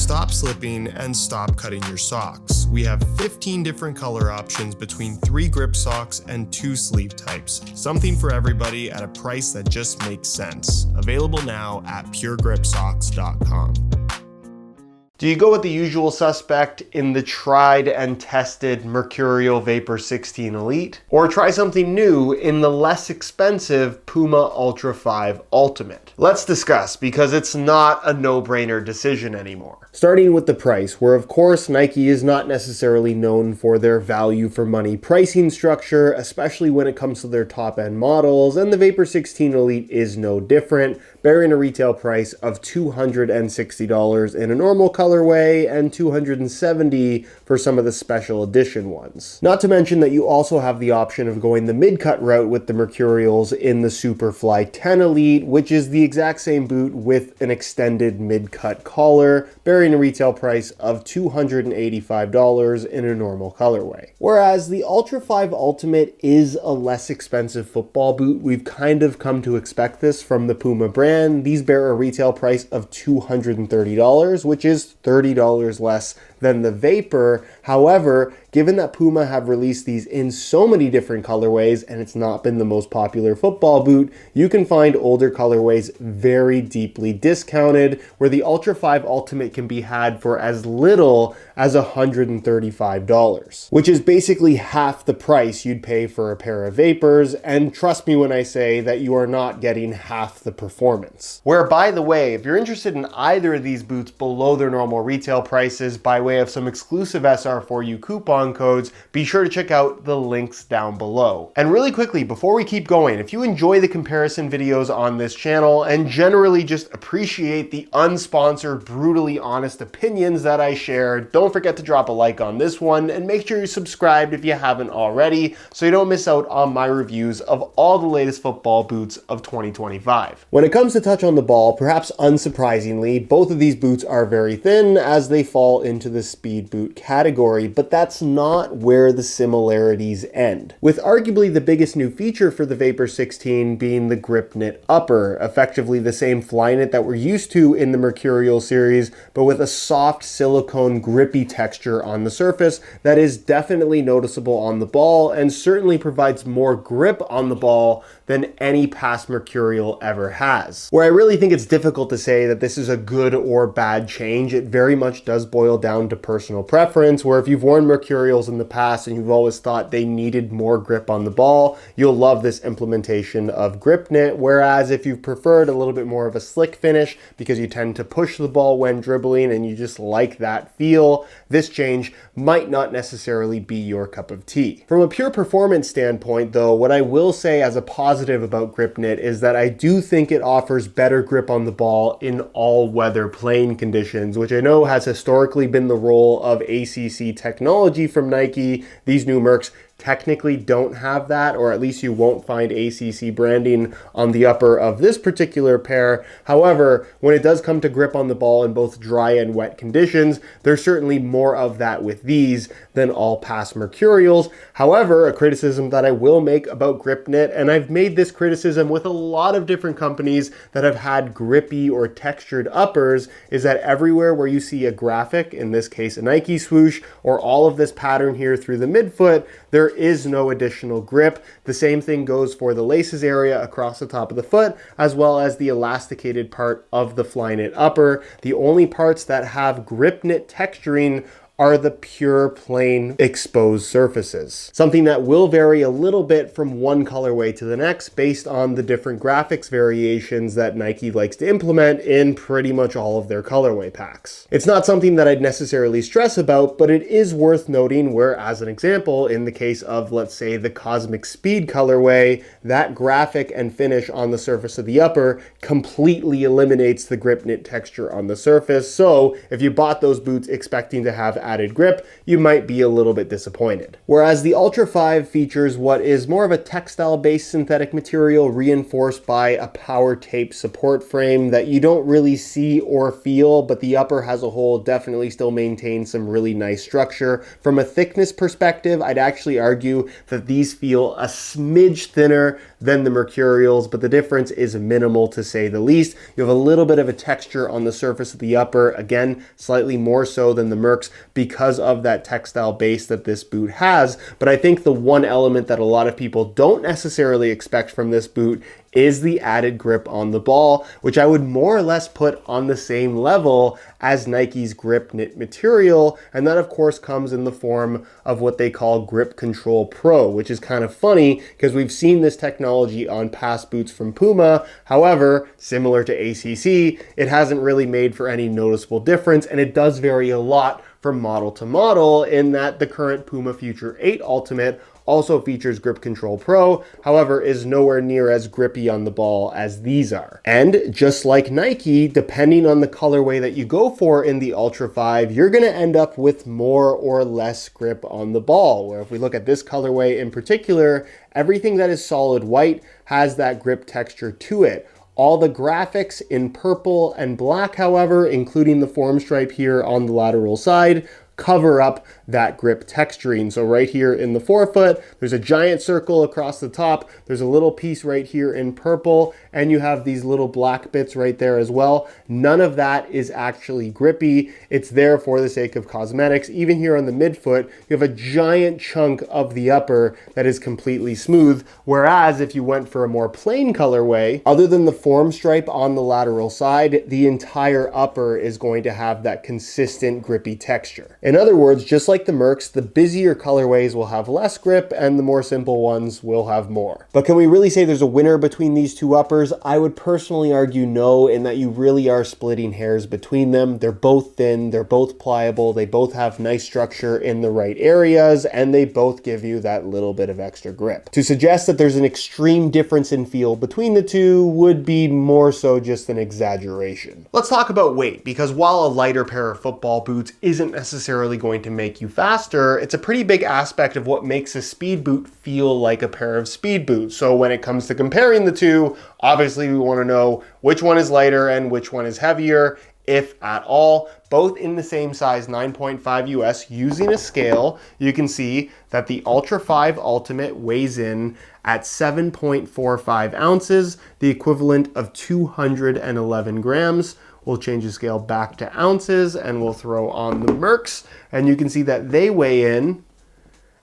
stop slipping, and stop cutting your socks. We have 15 different color options between 3 grip socks and 2 sleeve types. Something for everybody at a price that just makes sense. Available now at puregripsocks.com. Do you go with the usual suspect in the tried and tested Mercurial Vapor 16 Elite? Or try something new in the less expensive Puma Ultra 5 Ultimate? Let's discuss, because it's not a no-brainer decision anymore. Starting with the price, where of course Nike is not necessarily known for their value for money pricing structure, especially when it comes to their top-end models, and the Vapor 16 Elite is no different, bearing a retail price of $260 in a normal colorway and $270 for some of the special edition ones. Not to mention that you also have the option of going the mid-cut route with the Mercurials in the Superfly 10 Elite, which is the exact same boot with an extended mid-cut collar, bearing a retail price of $285 in a normal colorway. Whereas the Ultra 5 Ultimate is a less expensive football boot. We've kind of come to expect this from the Puma brand. These bear a retail price of $230, which is $30 less than the Vapor. However, given that Puma have released these in so many different colorways and it's not been the most popular football boot, you can find older colorways very deeply discounted, where the Ultra 5 Ultimate can be had for as little as $135, which is basically half the price you'd pay for a pair of Vapors, and trust me when I say that you are not getting half the performance. Where, by the way, if you're interested in either of these boots below their normal retail prices by way of some exclusive SR4U coupon codes, be sure to check out the links down below. And really quickly, before we keep going, if you enjoy the comparison videos on this channel and generally just appreciate the unsponsored, brutally honest opinions that I share, don't forget to drop a like on this one and make sure you're subscribed if you haven't already, so you don't miss out on my reviews of all the latest football boots of 2025. When it comes to touch on the ball, perhaps unsurprisingly, both of these boots are very thin as they fall into the speed boot category, but that's not where the similarities end. With arguably the biggest new feature for the Vapor 16 being the grip knit upper, effectively the same fly knit that we're used to in the Mercurial series, but with a soft silicone grippy texture on the surface that is definitely noticeable on the ball and certainly provides more grip on the ball than any past Mercurial ever has. Where I really think it's difficult to say that this is a good or bad change, it very much does boil down to personal preference, where if you've worn Mercurials in the past and you've always thought they needed more grip on the ball, you'll love this implementation of grip knit, whereas if you've preferred a little bit more of a slick finish because you tend to push the ball when dribbling and you just like that feel, this change might not necessarily be your cup of tea. From a pure performance standpoint though, what I will say as a positive about grip knit is that I do think it offers better grip on the ball in all weather playing conditions, which I know has historically been the role of ACC technology from Nike. These new Mercs technically don't have that, or at least you won't find ACC branding on the upper of this particular pair. However, when it does come to grip on the ball in both dry and wet conditions, there's certainly more of that with these than all past Mercurials. However, a criticism that I will make about grip knit, and I've made this criticism with a lot of different companies that have had grippy or textured uppers, is that everywhere where you see a graphic, in this case a Nike swoosh, or all of this pattern here through the midfoot, there is no additional grip. The same thing goes for the laces area across the top of the foot, as well as the elasticated part of the fly knit upper. The only parts that have grip knit texturing are the pure plain exposed surfaces. Something that will vary a little bit from one colorway to the next based on the different graphics variations that Nike likes to implement in pretty much all of their colorway packs. It's not something that I'd necessarily stress about, but it is worth noting where, as an example, in the case of, let's say, the Cosmic Speed colorway, that graphic and finish on the surface of the upper completely eliminates the grip knit texture on the surface. So if you bought those boots expecting to have added grip, you might be a little bit disappointed. Whereas the Ultra 5 features what is more of a textile-based synthetic material reinforced by a power tape support frame that you don't really see or feel, but the upper as a whole definitely still maintains some really nice structure. From a thickness perspective, I'd actually argue that these feel a smidge thinner than the Mercurials, but the difference is minimal to say the least. You have a little bit of a texture on the surface of the upper, again, slightly more so than the Mercs because of that textile base that this boot has. But I think the one element that a lot of people don't necessarily expect from this boot is the added grip on the ball, which I would more or less put on the same level as Nike's grip knit material. And that of course comes in the form of what they call Grip Control Pro, which is kind of funny because we've seen this technology on past boots from Puma. However, similar to ACC, it hasn't really made for any noticeable difference, and it does vary a lot from model to model in that the current Puma Future 8 Ultimate also features Grip Control Pro, however, is nowhere near as grippy on the ball as these are. And just like Nike, depending on the colorway that you go for in the Ultra 5, you're gonna end up with more or less grip on the ball. Where if we look at this colorway in particular, everything that is solid white has that grip texture to it. All the graphics in purple and black, however, including the form stripe here on the lateral side, cover up that grip texturing. So right here in the forefoot, there's a giant circle across the top. There's a little piece right here in purple, and you have these little black bits right there as well. None of that is actually grippy. It's there for the sake of cosmetics. Even here on the midfoot, you have a giant chunk of the upper that is completely smooth. Whereas if you went for a more plain colorway, other than the form stripe on the lateral side, the entire upper is going to have that consistent grippy texture. In other words, just like the Mercs, the busier colorways will have less grip and the more simple ones will have more. But can we really say there's a winner between these two uppers? I would personally argue no, in that you really are splitting hairs between them. They're both thin, they're both pliable, they both have nice structure in the right areas, and they both give you that little bit of extra grip. To suggest that there's an extreme difference in feel between the two would be more so just an exaggeration. Let's talk about weight, because while a lighter pair of football boots isn't necessarily going to make you faster, it's a pretty big aspect of what makes a speed boot feel like a pair of speed boots. So when it comes to comparing the two, obviously we want to know which one is lighter and which one is heavier, if at all. Both in the same size 9.5 US. Using a scale, you can see that the Ultra 5 Ultimate weighs in at 7.45 ounces, the equivalent of 211 grams. We'll change the scale back to ounces and we'll throw on the Mercs, and you can see that they weigh in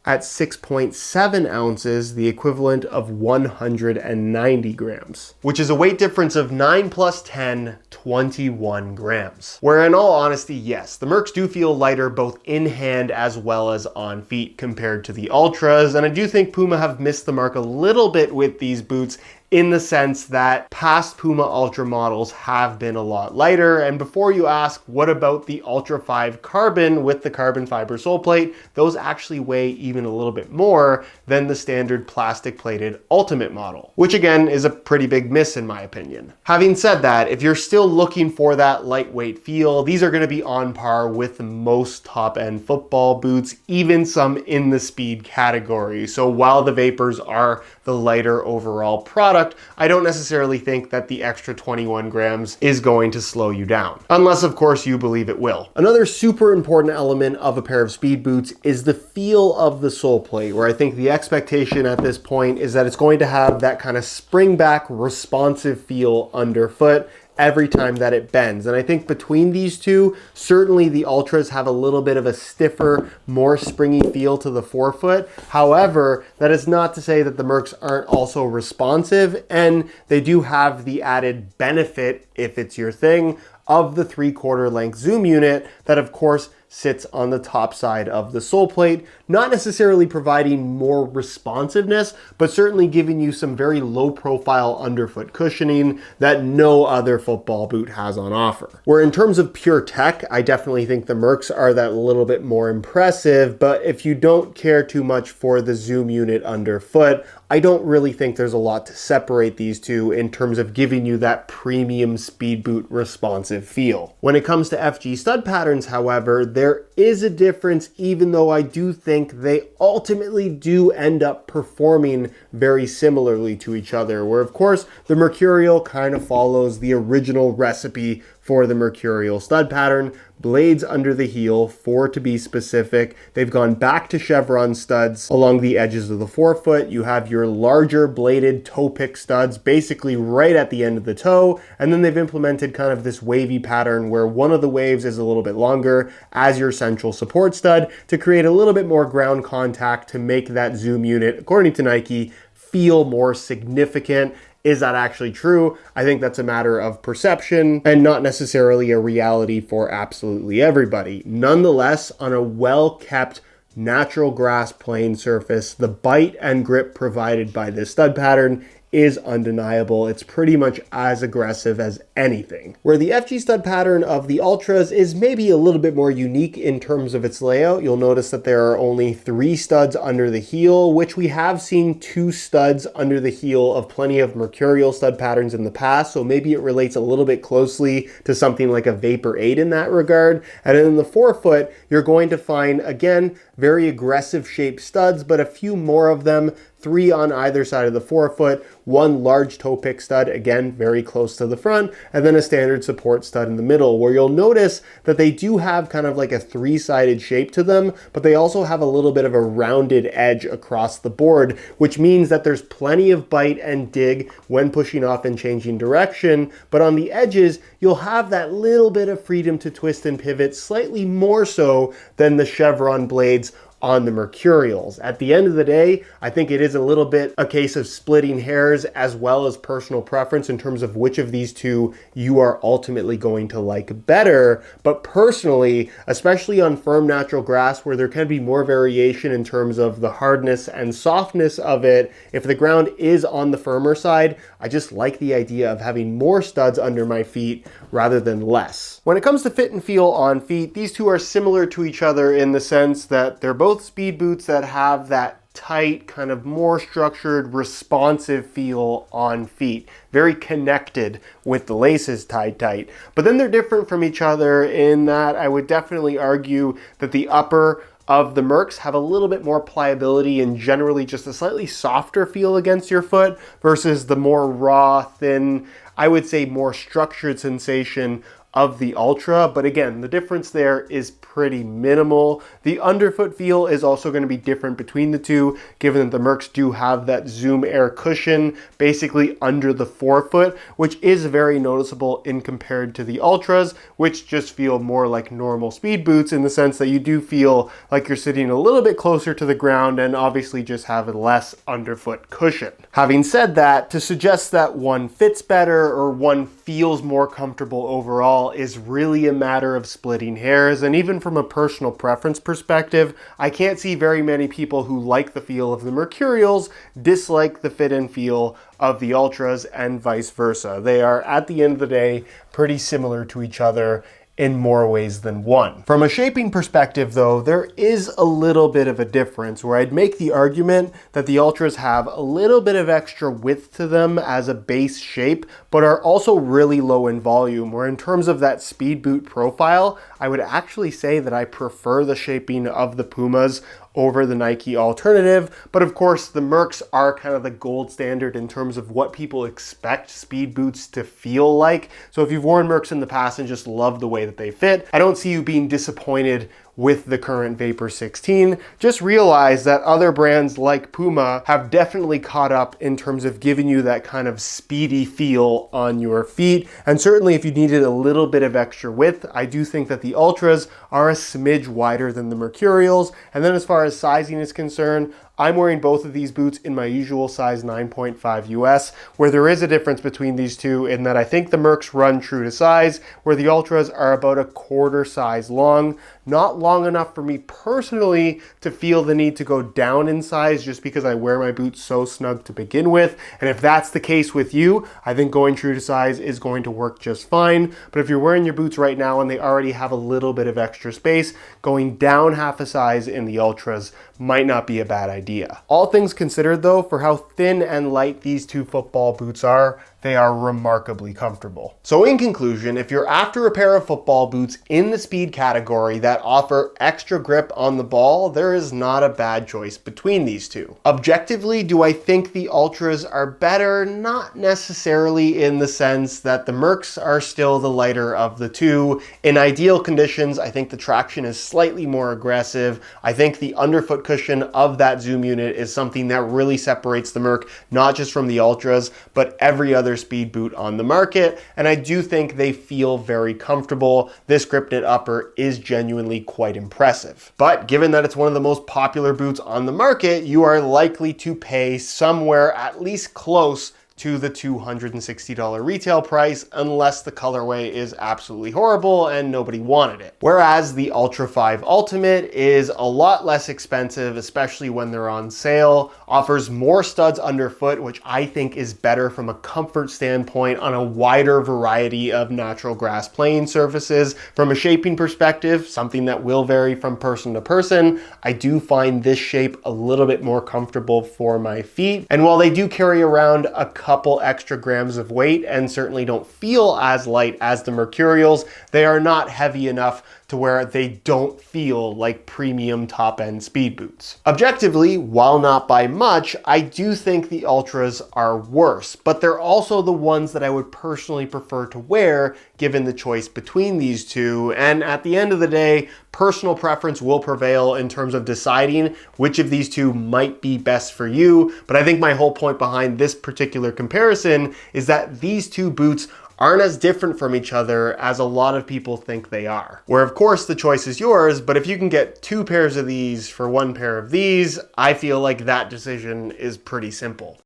at 6.7 ounces, the equivalent of 190 grams, which is a weight difference of 9 plus 10, 21 grams. Where in all honesty, yes, the Mercs do feel lighter both in hand as well as on feet compared to the Ultras, and I do think Puma have missed the mark a little bit with these boots in the sense that past Puma Ultra models have been a lot lighter. And before you ask, what about the Ultra 5 Carbon with the carbon fiber sole plate? Those actually weigh even a little bit more than the standard plastic plated Ultimate model, which again is a pretty big miss in my opinion. Having said that, if you're still looking for that lightweight feel, these are gonna be on par with most top end football boots, even some in the speed category. So while the Vapors are the lighter overall product, I don't necessarily think that the extra 21 grams is going to slow you down, unless of course you believe it will. Another super important element of a pair of speed boots is the feel of the sole plate, where I think the expectation at this point is that it's going to have that kind of spring back responsive feel underfoot every time that it bends. And I think between these two, certainly the Ultras have a little bit of a stiffer, more springy feel to the forefoot. However, that is not to say that the Mercs aren't also responsive, and they do have the added benefit, if it's your thing, of the 3/4 length zoom unit that of course sits on the top side of the sole plate, not necessarily providing more responsiveness, but certainly giving you some very low profile underfoot cushioning that no other football boot has on offer. Where in terms of pure tech, I definitely think the Mercs are that little bit more impressive, but if you don't care too much for the zoom unit underfoot, I don't really think there's a lot to separate these two in terms of giving you that premium speed boot responsive feel. When it comes to FG stud patterns, however, there is a difference, even though I do think they ultimately do end up performing very similarly to each other, where of course the Mercurial kind of follows the original recipe for the Mercurial stud pattern. Blades under the heel, 4 to be specific. They've gone back to chevron studs along the edges of the forefoot. You have your larger bladed toe pick studs basically right at the end of the toe, and then they've implemented kind of this wavy pattern where one of the waves is a little bit longer as your central support stud to create a little bit more ground contact to make that Zoom unit, according to Nike, feel more significant. Is that actually true? I think that's a matter of perception and not necessarily a reality for absolutely everybody. Nonetheless, on a well-kept natural grass playing surface, the bite and grip provided by this stud pattern is undeniable. It's pretty much as aggressive as anything. Where the FG stud pattern of the Ultras is maybe a little bit more unique in terms of its layout. You'll notice that there are only 3 studs under the heel, which we have seen 2 studs under the heel of plenty of Mercurial stud patterns in the past, so maybe it relates a little bit closely to something like a Vapor 8 in that regard. And in the forefoot, you're going to find, again, very aggressive shaped studs, but a few more of them, 3 on either side of the forefoot, 1 large toe pick stud, again, very close to the front, and then a standard support stud in the middle, where you'll notice that they do have kind of like a 3-sided shape to them, but they also have a little bit of a rounded edge across the board, which means that there's plenty of bite and dig when pushing off and changing direction, but on the edges, you'll have that little bit of freedom to twist and pivot, slightly more so than the chevron blades on the Mercurials. At the end of the day, I think it is a little bit a case of splitting hairs as well as personal preference in terms of which of these two you are ultimately going to like better. But personally, especially on firm natural grass where there can be more variation in terms of the hardness and softness of it, if the ground is on the firmer side, I just like the idea of having more studs under my feet rather than less. When it comes to fit and feel on feet, these two are similar to each other in the sense that they're both speed boots that have that tight, kind of more structured, responsive feel on feet. Very connected with the laces tied tight. But then they're different from each other in that I would definitely argue that the upper of the Mercs have a little bit more pliability and generally just a slightly softer feel against your foot versus the more raw, thin, I would say more structured sensation of the Ultra. But again, the difference there is pretty minimal. The underfoot feel is also going to be different between the two, given that the Mercs do have that Zoom Air cushion basically under the forefoot, which is very noticeable in compared to the Ultras, which just feel more like normal speed boots in the sense that you do feel like you're sitting a little bit closer to the ground and obviously just have a less underfoot cushion. Having said that, to suggest that one fits better or one feels more comfortable overall is really a matter of splitting hairs. And even from a personal preference perspective, I can't see very many people who like the feel of the Mercurials dislike the fit and feel of the Ultras and vice versa. They are, at the end of the day, pretty similar to each other in more ways than one. From a shaping perspective though, there is a little bit of a difference where I'd make the argument that the Ultras have a little bit of extra width to them as a base shape, but are also really low in volume, where in terms of that speed boot profile, I would actually say that I prefer the shaping of the Pumas over the Nike alternative. But of course, the Mercs are kind of the gold standard in terms of what people expect speed boots to feel like. So if you've worn Mercs in the past and just love the way that they fit, I don't see you being disappointed with the current Vapor 16. Just realize that other brands like Puma have definitely caught up in terms of giving you that kind of speedy feel on your feet. And certainly if you needed a little bit of extra width, I do think that the Ultras are a smidge wider than the Mercurials. And then as far as sizing is concerned, I'm wearing both of these boots in my usual size 9.5 US, where there is a difference between these two in that I think the Mercs run true to size, where the Ultras are about a quarter size long. Not long enough for me personally to feel the need to go down in size just because I wear my boots so snug to begin with. And if that's the case with you, I think going true to size is going to work just fine. But if you're wearing your boots right now and they already have a little bit of extra space, going down half a size in the Ultras might not be a bad idea. All things considered though, for how thin and light these two football boots are, they are remarkably comfortable. So in conclusion, if you're after a pair of football boots in the speed category that offer extra grip on the ball, there is not a bad choice between these two. Objectively, do I think the Ultras are better? Not necessarily, in the sense that the Mercs are still the lighter of the two. In ideal conditions, I think the traction is slightly more aggressive. I think the underfoot cushion of that Zoom unit is something that really separates the Merc, not just from the Ultras, but every other speed boot on the market. And I do think they feel very comfortable. This grip knit upper is genuinely quite impressive. But given that it's one of the most popular boots on the market, you are likely to pay somewhere at least close to the $260 retail price, unless the colorway is absolutely horrible and nobody wanted it. Whereas the Ultra 5 Ultimate is a lot less expensive, especially when they're on sale, offers more studs underfoot, which I think is better from a comfort standpoint on a wider variety of natural grass playing surfaces. From a shaping perspective, something that will vary from person to person, I do find this shape a little bit more comfortable for my feet. And while they do carry around a couple extra grams of weight and certainly don't feel as light as the Mercurials, they are not heavy enough to where they don't feel like premium top-end speed boots. Objectively, while not by much, I do think the Ultras are worse, but they're also the ones that I would personally prefer to wear given the choice between these two. And at the end of the day, personal preference will prevail in terms of deciding which of these two might be best for you. But I think my whole point behind this particular comparison is that these two boots aren't as different from each other as a lot of people think they are. Where of course the choice is yours, but if you can get 2 pairs of these for 1 pair of these, I feel like that decision is pretty simple.